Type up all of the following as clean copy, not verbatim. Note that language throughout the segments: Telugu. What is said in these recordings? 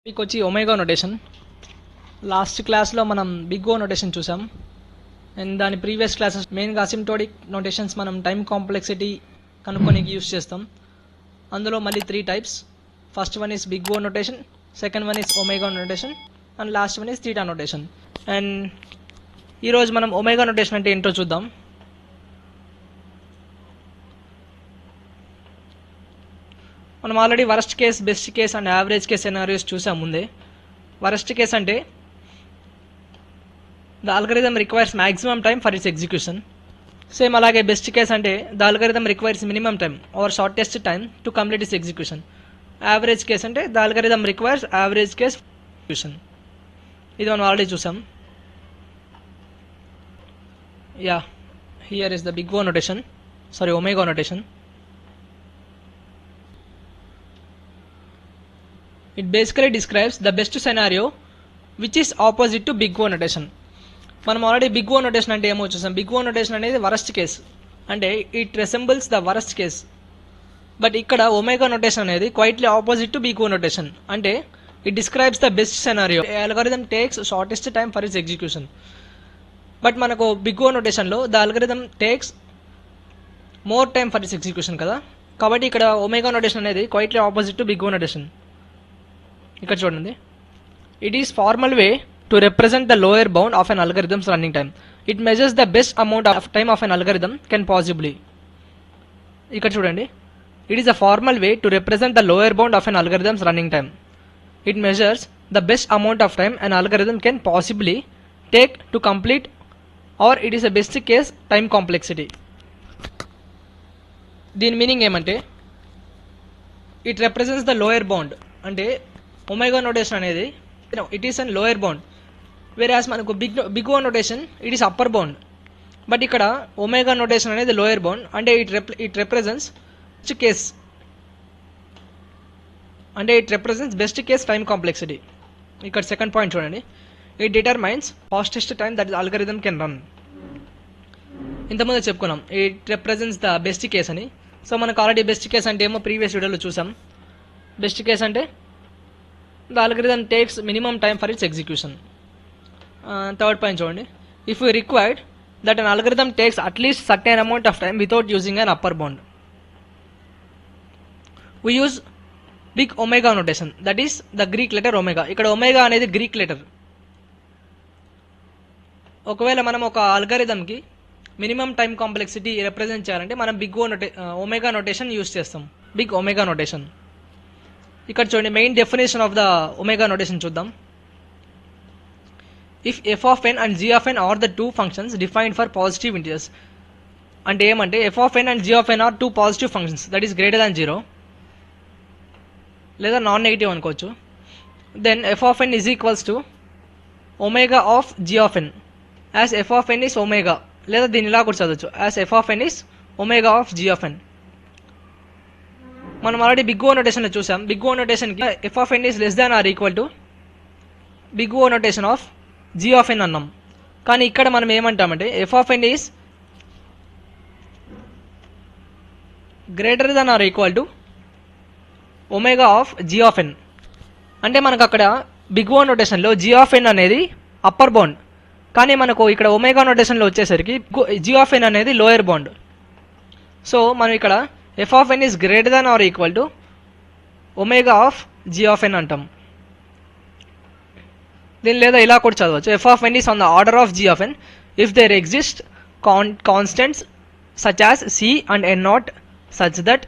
మీకు వచ్చి ఒమేగా నొటేషన్. లాస్ట్ క్లాస్లో మనం బిగ్ ఓ నొటేషన్ చూసాం. అండ్ దాని ప్రీవియస్ క్లాసెస్ మెయిన్గా అసిమ్టోటిక్ నొటేషన్స్ మనం టైం కాంప్లెక్సిటీ కనుక్కోనికి యూస్ చేస్తాం. అందులో మళ్ళీ 3 types. First one is big O notation, second one is omega notation, and last one is theta notation. And ఈరోజు మనం ఒమేగా నొటేషన్ అంటే ఏంటో చూద్దాం. మనం already worst case, best case and average case scenarios చూసాం ముందే. వరస్ట్ కేస్ అంటే the algorithm requires maximum time for its execution. Same అలాగే బెస్ట్ కేస్ అంటే the algorithm requires minimum time or shortest time to complete its execution. Average case అంటే the algorithm requires average case execution. ఇది మనం ఆల్రెడీ చూసాం. Yeah, here is the big O notation, sorry omega notation. It basically describes the best scenario which is opposite to big O notation. మనం ఆల్రెడీ బిగ్ ఓ నొటేషన్ అంటే ఏమో చూసాం. బిగ్ ఓ నొటేషన్ అనేది వరస్ట్ కేస్, అంటే it resembles the worst case. But ఇక్కడ ఒమేగా నొటేషన్ అనేది quietly opposite to big O notation, అంటే it describes the best scenario. Algorithm takes shortest time for its execution. But మనకు బిగ్ ఓ నొటేషన్లో the algorithm takes more time for its execution కదా, కాబట్టి ఇక్కడ ఒమేగా నొటేషన్ అనేది quietly opposite to big O notation. ఇక్కడ చూడండి, it is formal way to represent the lower bound of an algorithms running time. It measures the best amount of time of an algorithm can possibly. ఇక్కడ చూడండి, it is a formal way to represent the lower bound of an algorithms running time. It measures the best amount of time an algorithm can possibly take to complete are it is a best case time complexity. దీని మీనింగ్ ఏమంటే it represents the lower bound, అంటే ఒమేగా నొటేషన్ అనేది it is an lower bound, whereas మనకు big O notation it is upper bound. But ఇక్కడ ఒమేగా నొటేషన్ అనేది లోయర్ బౌండ్, అంటే ఇట్ రిప్రజెంట్స్ బెస్ట్ కేస్, అంటే it represents best case time complexity. ఇక్కడ సెకండ్ పాయింట్ చూడండి, it determines fastest time that algorithm can run. ఇంతకుముందు చెప్పుకున్నాం it represents the best case అని. సో మనకు ఆల్రెడీ బెస్ట్ కేస్ అంటే ఏమో ప్రీవియస్ వీడియోలో చూసాం. బెస్ట్ కేస్ అంటే the algorithm takes minimum time for its execution. Third point చూడండి, if we required that an algorithm takes at least certain amount of time without using an upper bound, we use big omega notation, that is the Greek letter omega. ఇక్కడ omega అనేది గ్రీక్ లెటర్. ఒకవేళ మనం ఒక అల్గరిథంకి మినిమం టైం కాంప్లెక్సిటీ రిప్రజెంట్ చేయాలంటే మనం బిగ్ ఒమేగా నొటేషన్ యూస్ చేస్తాం, బిగ్ ఒమేగా నొటేషన్. ఇక్కడ చూడండి, main definition of the omega notation చూద్దాం. If f of n and g of n are the two functions defined for positive integers. అంటే ఏమంటే f of n and g of n are two positive functions that is greater than 0 లేదా నాన్ నెగిటివ్ అనుకోవచ్చు. Then f of n is equals to omega of g of n as f of n is omega, లేదా దీని ఇలా కూడా చదవచ్చు as f of n is omega of g of n. మనం ఆల్రెడీ బిగ్ ఓ నొటేషన్లో చూసాం. బిగ్ ఓ నొటేషన్కి f of n is less than or equal to big O notation of g of n అన్నాం. కానీ ఇక్కడ మనం ఏమంటామంటే f of n is greater than or equal to omega of g of n. అంటే మనకు అక్కడ బిగ్ ఓ నొటేషన్లో జీ ఆఫ్ ఎన్ అనేది అప్పర్ బౌండ్, కానీ మనకు ఇక్కడ ఒమేగా నొటేషన్లో వచ్చేసరికి జీ ఆఫ్ ఎన్ అనేది లోయర్ బౌండ్. సో మనం ఇక్కడ f of n is greater than or equal to omega of g of n అంటాం. దీని లేదా ఇలా కూడా చదవచ్చు, f of n is on the order of g of n if there exist constants such as c and n naught such that.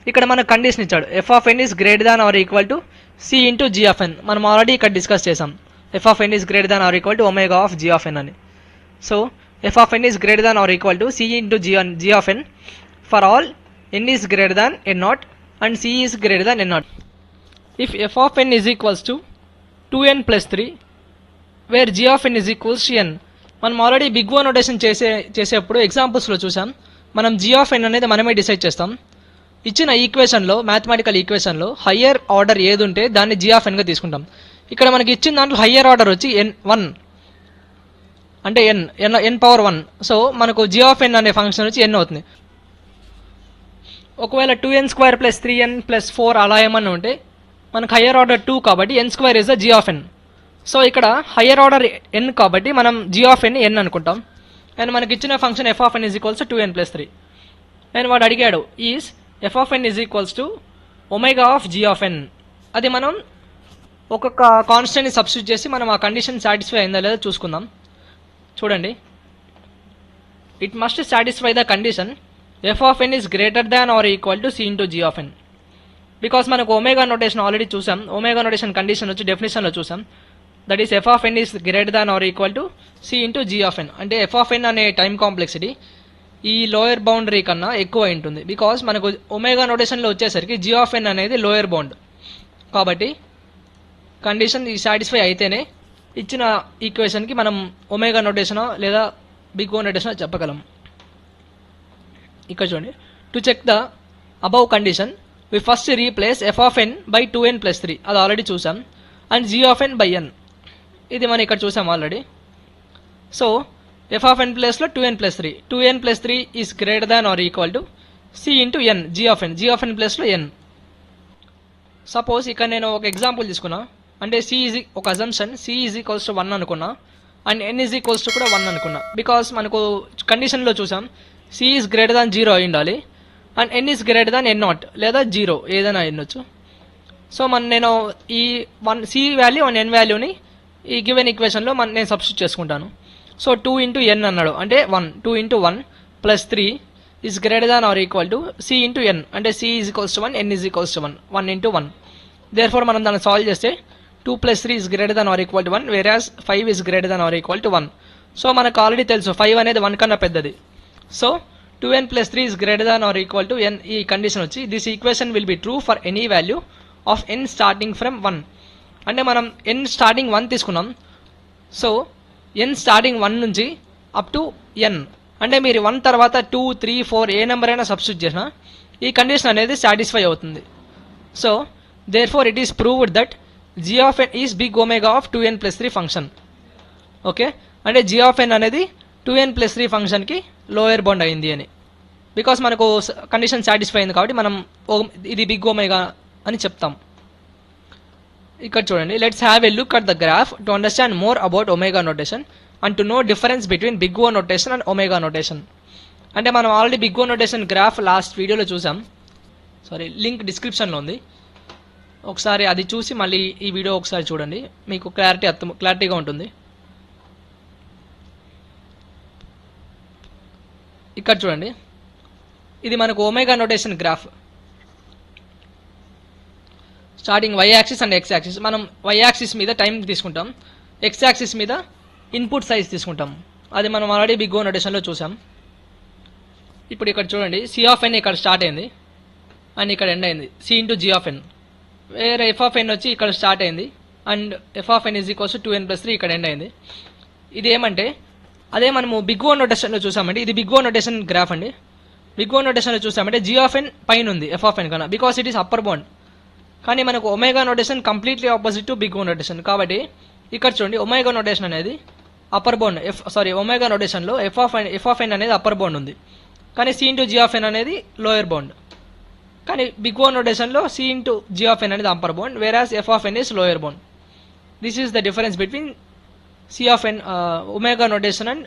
ఇక్కడ మనకు కండిషన్ ఇచ్చాడు, f of n is greater than or equal to c into g of n. మనం ఆల్రెడీ ఇక్కడ డిస్కస్ చేసాం F of n is greater than or equal to omega of g of n అని. So f of n is greater than or equal to c into g of n for all n is greater than n naught and c is greater than n naught. If f of n is equals to 2n plus 3 where g of n is equals to n. మనం ఆల్రెడీ బిగ్ ఓ నొటేషన్ చేసేప్పుడు ఎగ్జాంపుల్స్లో చూసాం, మనం g of n అనేది మనమే డిసైడ్ చేస్తాం. ఇచ్చిన ఈక్వేషన్లో, మ్యాథమెటికల్ ఈక్వేషన్లో హయ్యర్ ఆర్డర్ ఏది ఉంటే దాన్ని g of nగా తీసుకుంటాం. ఇక్కడ మనకి ఇచ్చిన దాంట్లో హయ్యర్ ఆర్డర్ వచ్చి n1 అంటే n పవర్ 1. సో మనకు g of n అనే ఫంక్షన్ వచ్చి n అవుతుంది. ఒకవేళ 2n² + 3n + 4 అలా ఏమన్నా ఉంటే మనకు హయ్యర్ ఆర్డర్ 2 కాబట్టి n square is the g of n. So ఇక్కడ హయ్యర్ ఆర్డర్ n కాబట్టి మనం g ఆఫ్ n n అనుకుంటాం. అండ్ మనకి ఇచ్చిన function f of n is equals to 2n+3. And వాడు అడిగాడు is f of n is equals to omega of g of n. అది మనం ఒక్కొక్క కాన్స్టెంట్ని సబ్స్టిట్యూట్ చేసి మనం ఆ కండిషన్ సాటిస్ఫై అయిందా లేదా చూసుకుందాం. చూడండి, it must satisfy the condition f of n is greater than or equal to c into g of n. Because మనకు ఒమేగా నోటేషన్ ఆల్రెడీ చూసాం. ఒమేగా నోటేషన్ కండిషన్ వచ్చి డెఫినేషన్లో చూసాం. That is f of n is greater than or equal to c into g of n. అంటే f ఆఫ్ n అనే టైం కాంప్లెక్సిటీ ఈ లోయర్ బౌండరీ కన్నా ఎక్కువ ఉంటుంది. బికాస్ మనకు ఒమేగా నోటేషన్లో వచ్చేసరికి g ఆఫ్ n అనేది లోయర్ బౌండ్. కాబట్టి కండిషన్ ఈ సాటిస్ఫై అయితేనే ఇచ్చిన ఈక్వేషన్కి మనం ఒమేగా నోటేషనో లేదా బిగ్ ఓ నోటేషనో చెప్పగలం. ఇక్కడ చూడండి, to check the above condition we first replace f of n by 2n+3, అది ఆల్రెడీ చూసాం. And g of n by n, ఇది మనం ఇక్కడ చూసాం already. So f of n ప్లేస్లో 2n+3, 2n+3 is greater than or equal to c into n, g of n ప్లేస్లో n. సపోజ్ ఇక్కడ నేను ఒక ఎగ్జాంపుల్ తీసుకున్నా, అంటే c ఈజ్ ఒక assumption c is equals to 1 అనుకున్నా and n is equals to కూడా 1 అనుకున్నా. బికాస్ మనకు కండిషన్లో చూసాం c ఈజ్ గ్రేటర్ దాన్ 0 అయి ఉండాలి and n is greater than n0 లేదా 0 ఏదైనా అయ్యొచ్చు. సో నేను ఈ c వాల్యూ అండ్ n వాల్యూని ఈ గివెన్ ఈక్వేషన్లో నేను సబ్స్టిట్యూట్ చేసుకుంటాను. సో 2 ఇంటూ n అన్నాడు అంటే 1, 2 into 1 plus 3 is greater than or equal to c into n, అంటే c is equals to 1, n is equals to 1, 1 into 1. Therefore మనం దాన్ని సాల్వ్ చేస్తే 2 plus 3 is greater than or equal to 1, whereas 5 is greater than or equal to 1. So మనకు ఆల్రెడీ తెలుసు 5 అనేది 1 కన్నా పెద్దది. So 2n+3 is greater than or equal to n. ఈ కండిషన్ వచ్చి this equation will be true for any value of n starting from 1. అంటే మనం n స్టార్టింగ్ 1 తీసుకున్నాం. సో n స్టార్టింగ్ 1 నుంచి అప్ టు n, అంటే మీరు 1 తర్వాత 2, 3, 4 ఏ నెంబర్ అయినా సబ్స్టిట్యూట్ చేసినా ఈ కండిషన్ అనేది సాటిస్ఫై అవుతుంది. So therefore it is proved that g of n is big omega of 2n+3 function. Okay, అంటే g ఆఫ్ n అనేది 2n+3 ఫంక్షన్కి లోయర్ బౌండ్ అయింది అని. బికాస్ మనకు కండిషన్ సాటిస్ఫై అయింది కాబట్టి మనం ఇది బిగ్ ఒమేగా అని చెప్తాం. ఇక్కడ చూడండి, let's have a look at the graph to understand more about omega notation and to know difference between big O notation and omega notation. అంటే మనం already big O notation graph last వీడియోలో చూసాం. సారీ, లింక్ డిస్క్రిప్షన్లో ఉంది. ఒకసారి అది చూసి మళ్ళీ ఈ వీడియో ఒకసారి చూడండి, మీకు క్లారిటీగా ఉంటుంది. ఇక్కడ చూడండి, ఇది మనకు omega notation graph. Starting y axis and x axis. మనం y యాక్సిస్ మీద టైం తీసుకుంటాం, x యాక్సిస్ మీద ఇన్పుట్ సైజ్ తీసుకుంటాం. అది మనం ఆల్రెడీ బిగ్ ఓ నోటేషన్లో చూసాం. ఇప్పుడు ఇక్కడ చూడండి, c ఆఫ్ n ఇక్కడ స్టార్ట్ అయింది అండ్ ఇక్కడ ఎండ్ అయింది c into g of n. వేరే f ఆఫ్ n వచ్చి ఇక్కడ స్టార్ట్ అయింది and f of n is equals to 2n+3 ఇక్కడ ఎండ్ అయింది. ఇది ఏమంటే అదే మనము బిగ్ ఓ నోటేషన్లో చూసామండి. ఇది బిగ్ ఓ నోటేషన్ గ్రాఫ్ అండి. బిగ్ ఓ నోటేషన్లో చూసామంటే g ఆఫ్ n పైన ఉంది f ఆఫ్ n కన్నా, because it is upper bound. కానీ మనకు omega notation completely opposite to big O notation. కాబట్టి ఇక్కడ చూడండి, ఒమేగా నోటేషన్ అనేది అప్పర్ బౌండ్, ఒమేగా నోటేషన్లో f ఆఫ్ n అనేది అప్పర్ బౌండ్ ఉంది, కానీ c into g of n అనేది లోయర్ బౌండ్. కానీ బిగ్ ఓ నోటేషన్లో c into g of n అనేది upper bound, whereas f of n is lower bound. This is the difference between c of n omega notation and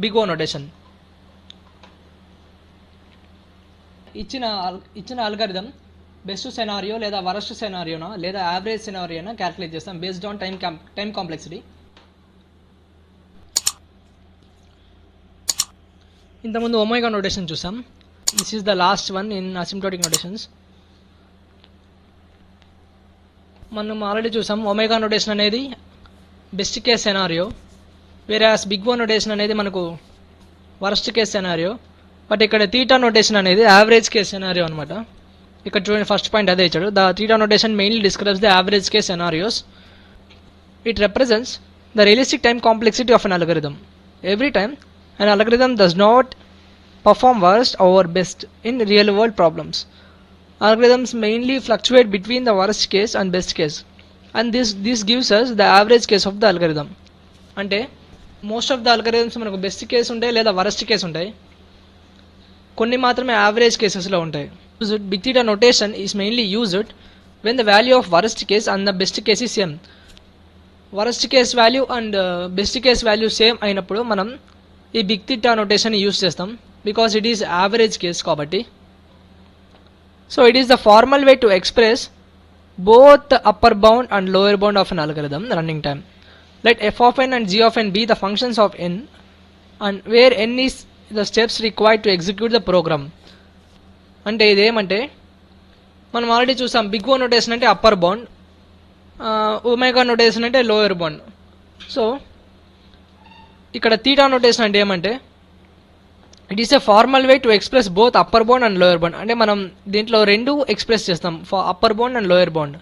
big O notation. ఇచ్చిన అల్గారిథం బెస్ట్ సెనారియో లేదా వరస్ట్ సెనారియోనా లేదా యావరేజ్ సెనారియోనా క్యాల్కులేట్ చేస్తాం బేస్డ్ ఆన్ టైం కాంప్లెక్సిటీ. ఇంతకుముందు ఒమేగా నోటేషన్ చూసాం. This is the last one in asymptotic notations. మనం ఆల్రెడీ చూసాం ఒమేగా నోటేషన్ అనేది best case scenario, whereas big O notation అనేది మనకు వరస్ట్ కేస్ సెనారియో. బట్ ఇక్కడ థీటా నోటేషన్ అనేది యావరేజ్ కేస్ సెనారియో అనమాట. ఇక్కడ చూడండి, ఫస్ట్ పాయింట్ అదే ఇచ్చాడు. The theta notation mainly describes the average case scenarios. It represents the realistic time complexity of an algorithm. Every time an algorithm does not perform worst or best in real world problems. Algorithms mainly fluctuate between the worst case and best case, and this gives us the average case of the algorithm. అంటే మోస్ట్ ఆఫ్ ద అల్గరిథమ్స్ మనకు బెస్ట్ కేసు ఉంటాయి లేదా వరస్ట్ కేసు ఉంటాయి, కొన్ని మాత్రమే యావరేజ్ కేసెస్లో ఉంటాయి. Big theta notation is mainly used when the value of worst case and the best case is same. Worst case value and best case value same అయినప్పుడు మనం ఈ బిగ్ థీటా నోటేషన్ యూస్ చేస్తాం, because it is average case కాబట్టి. So it is the formal way to express both the upper bound and lower bound of an algorithm running time. Let f of n and g of n be the functions of n, and where n is the steps required to execute the program. అంటే ఇదేమంటే మనం ఆల్రెడీ చూసాం, బిగ్ O నోటేషన్ అంటే అప్పర్ బౌండ్, ఒమేగా నోటేషన్ అంటే లోయర్ బౌండ్. సో ఇక్కడ థీటా నోటేషన్ అంటే ఏమంటే it is a formal way to express both upper bound and lower bound. అంటే మనం దీంట్లో రెండు ఎక్స్ప్రెస్ చేస్తాం, upper bound and lower bound.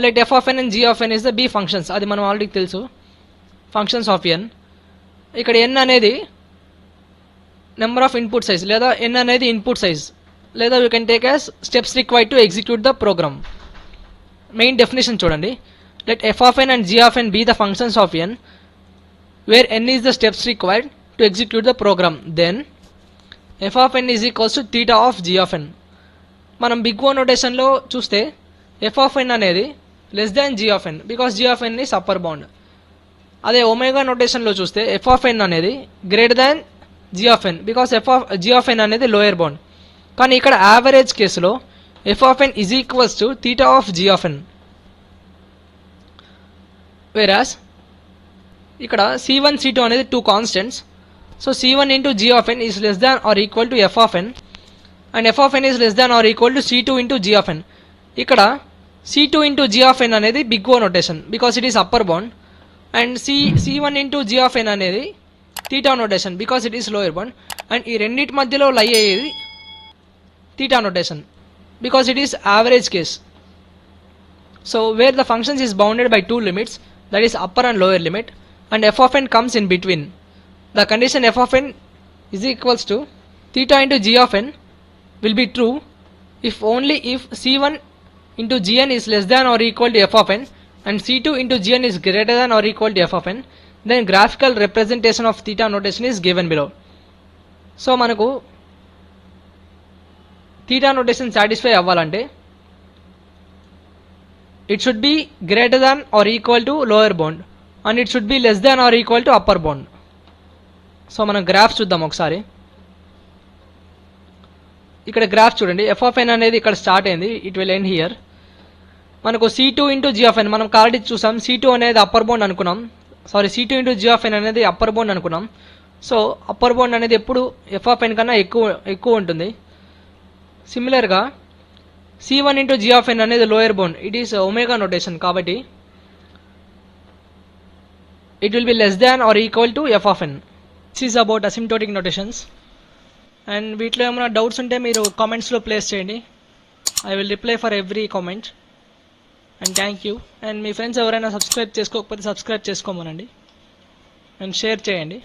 Like f of n and g of n is the b functions, అది మనం ఆల్రెడీ తెలుసు, ఫంక్షన్స్ ఆఫ్ ఎన్. ఇక్కడ ఎన్ అనేది నెంబర్ ఆఫ్ ఇన్పుట్ సైజ్, లేదా ఎన్ అనేది ఇన్పుట్ సైజ్, లేదా you can take as steps required to execute the program. Main definition చూడండి, let f of n and g of n be the functions of n where n is the steps required to execute the program, then f of n is equals to theta of g of n. మనం బిగ్ O నోటేషన్లో చూస్తే f of n అనేది less than g of n, because g of n is upper bound. అదే ఒమేగా నోటేషన్లో చూస్తే f of n అనేది greater than g of n, because g of n అనేది లోయర్ బౌండ్. కానీ ఇక్కడ యావరేజ్ కేసులో f of n is equals to theta of g of n. whereas ఇక్కడ c1 c2 అనేది two constants. So c1 into g of n is less than or equal to f of n, and f of n is less than or equal to c2 into g of n. ఇక్కడ c2 into g of n అనేది big O notation, because it is upper bound, and c1 into g of n అనేది theta notation, because it is lower bound. And ఈ రెండింటి మధ్యలో లై అయ్యేది theta notation, because it is average case. So where the functions is bounded by two limits, that is upper and lower limit, and f of n comes in between. The condition f of n is equals to theta into g of n will be true if only if c1 into gn is less than or equal to f of n and c2 into gn is greater than or equal to f of n, then graphical representation of theta notation is given below. So manaku theta notation satisfy avvalante it should be greater than or equal to lower bound, and it should be less than or equal to upper bound. So మనం గ్రాఫ్ చూద్దాం ఒకసారి. ఇక్కడ గ్రాఫ్ చూడండి, ఎఫ్ ఆఫ్ ఎన్ అనేది ఇక్కడ స్టార్ట్ అయింది, ఇట్ విల్ ఎండ్ హియర్. మనకు c2 into g of n మనం ఆల్రెడీ చూసాం, c2 అనేది అప్పర్ బౌండ్ అనుకున్నాం, sorry c2 into g of n అనేది అప్పర్ బౌండ్ అనుకున్నాం. సో అప్పర్ బౌండ్ అనేది ఎప్పుడు ఎఫ్ ఆఫ్ ఎన్ కన్నా ఎక్కువ ఉంటుంది. సిమిలర్గా c1 into g of n అనేది lower bound, it is omega notation, కాబట్టి it will be less than or equal to f of n. This is about asymptotic notations, and వీటిలో ఏమైనా డౌట్స్ ఉంటే మీరు కామెంట్స్లో ప్లేస్ చేయండి, I will reply for every comment. And thank you. And me friends ఎవరైనా సబ్స్క్రైబ్ చేసుకోకపోతే సబ్స్క్రైబ్ చేసుకోమనండి అండ్ షేర్ చేయండి.